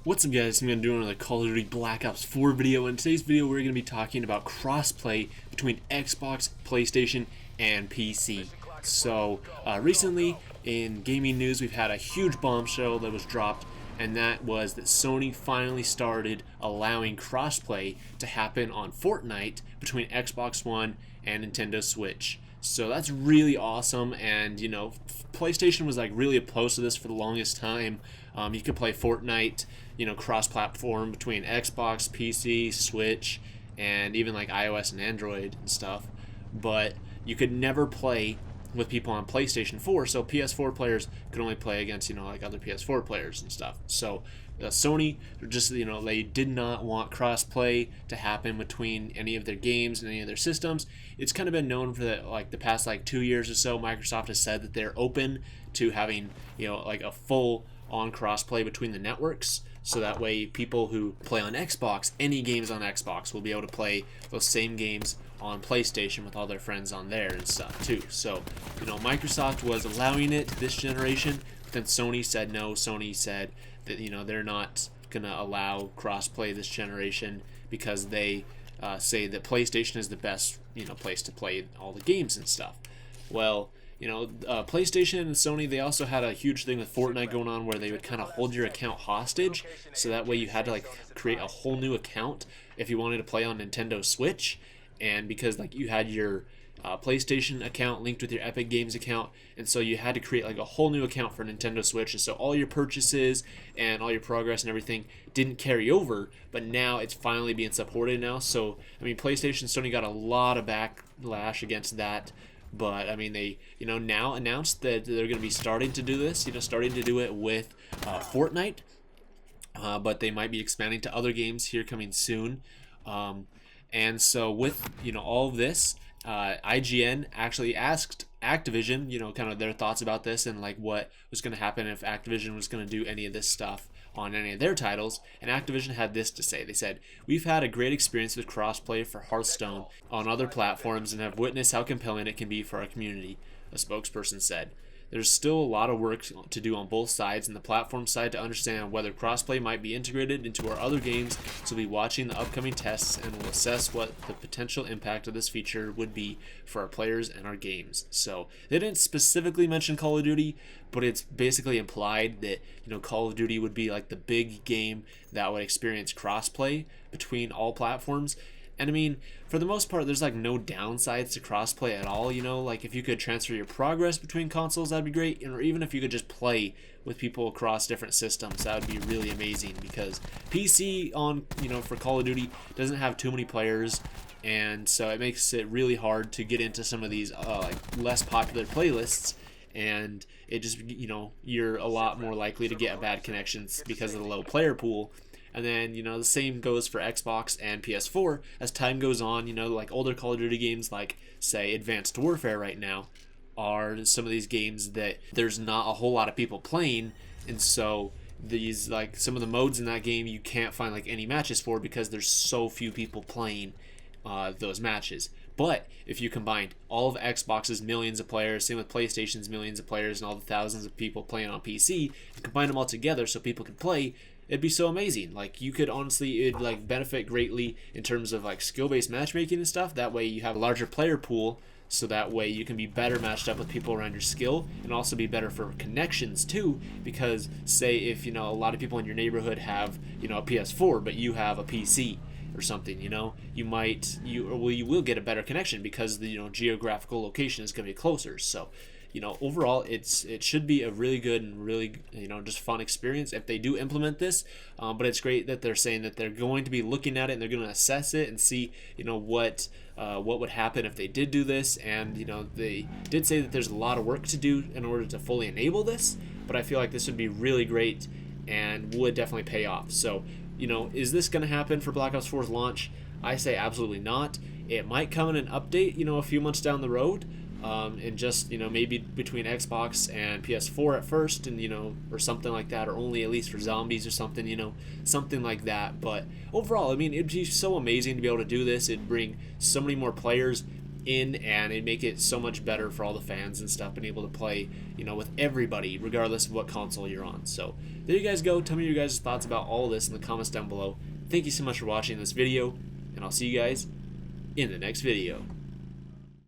What's up guys, I'm going to do another Call of Duty Black Ops 4 video. In today's video we're going to be talking about crossplay between Xbox, PlayStation, and PC. So recently in gaming news we've had a huge bombshell that was dropped, and that was that Sony finally started allowing crossplay to happen on Fortnite between Xbox One and Nintendo Switch. So that's really awesome, and you know, PlayStation was like really opposed to this for the longest time. You could play Fortnite, you know, cross-platform between Xbox, PC, Switch, and even like iOS and Android and stuff, but you could never play with people on PlayStation 4, so PS4 players could only play against, you know, like other PS4 players and stuff. So Sony just, you know, they did not want cross-play to happen between any of their games and any of their systems. It's kind of been known for the past like 2 years or so. Microsoft has said that they're open to having, you know, like a full on crossplay between the networks, so that way people who play on Xbox, any games on Xbox, will be able to play those same games on PlayStation with all their friends on there and stuff too. So, you know, Microsoft was allowing it this generation, but then Sony said no. Sony said that, you know, they're not gonna allow crossplay this generation because they say that PlayStation is the best, you know, place to play all the games and stuff. Well, you know, PlayStation and Sony, they also had a huge thing with Fortnite going on where they would kind of hold your account hostage, so that way you had to like create a whole new account if you wanted to play on Nintendo Switch. And because like you had your PlayStation account linked with your Epic Games account, and so you had to create like a whole new account for Nintendo Switch, and so all your purchases and all your progress and everything didn't carry over, but now it's finally being supported now. So I mean, PlayStation, Sony got a lot of backlash against that, but I mean, they, you know, now announced that they're going to be starting to do this, you know, starting to do it with Fortnite, but they might be expanding to other games here coming soon. And so with, you know, all of this, IGN actually asked Activision, you know, kind of their thoughts about this and like what was going to happen if Activision was going to do any of this stuff on any of their titles, and Activision had this to say. They said, "We've had a great experience with crossplay for Hearthstone on other platforms and have witnessed how compelling it can be for our community," a spokesperson said. "There's still a lot of work to do on both sides and the platform side to understand whether crossplay might be integrated into our other games, so we'll be watching the upcoming tests and will assess what the potential impact of this feature would be for our players and our games." So they didn't specifically mention Call of Duty, but it's basically implied that, you know, Call of Duty would be like the big game that would experience crossplay between all platforms. And I mean, for the most part, there's like no downsides to crossplay at all. You know, like if you could transfer your progress between consoles, that'd be great. Or even if you could just play with people across different systems, that would be really amazing. Because PC on, you know, for Call of Duty doesn't have too many players, and so it makes it really hard to get into some of these like less popular playlists. And it just, you know, you're a lot more likely to get bad connections because of the low player pool. And then, you know, the same goes for Xbox and PS4. As time goes on, you know, like older Call of Duty games like, say, Advanced Warfare right now are some of these games that there's not a whole lot of people playing, and so these, like, some of the modes in that game you can't find like any matches for because there's so few people playing those matches. But if you combined all of Xbox's millions of players, same with PlayStation's millions of players, and all the thousands of people playing on PC, and combine them all together so people can play, it'd be so amazing. Like, you could honestly, it'd like benefit greatly in terms of like skill-based matchmaking and stuff. That way you have a larger player pool, so that way you can be better matched up with people around your skill, and also be better for connections too. Because say if, you know, a lot of people in your neighborhood have, you know, a PS4 but you have a PC or something, you know, you will get a better connection because the, you know, geographical location is going to be closer. So, you know, overall, it should be a really good and really, you know, just fun experience if they do implement this. But it's great that they're saying that they're going to be looking at it and they're going to assess it and see, you know, what would happen if they did do this. And, you know, they did say that there's a lot of work to do in order to fully enable this, but I feel like this would be really great and would definitely pay off. So, you know, is this going to happen for Black Ops 4's launch? I say absolutely not. It might come in an update, you know, a few months down the road. And just, you know, maybe between Xbox and PS4 at first, and, you know, or something like that, or only at least for zombies or something, you know, something like that. But overall, I mean, it'd be so amazing to be able to do this. It'd bring so many more players in, and it'd make it so much better for all the fans and stuff, being able to play, you know, with everybody regardless of what console you're on. So there you guys go. Tell me your guys' thoughts about all of this in the comments down below. Thank you so much for watching this video, and I'll see you guys in the next video.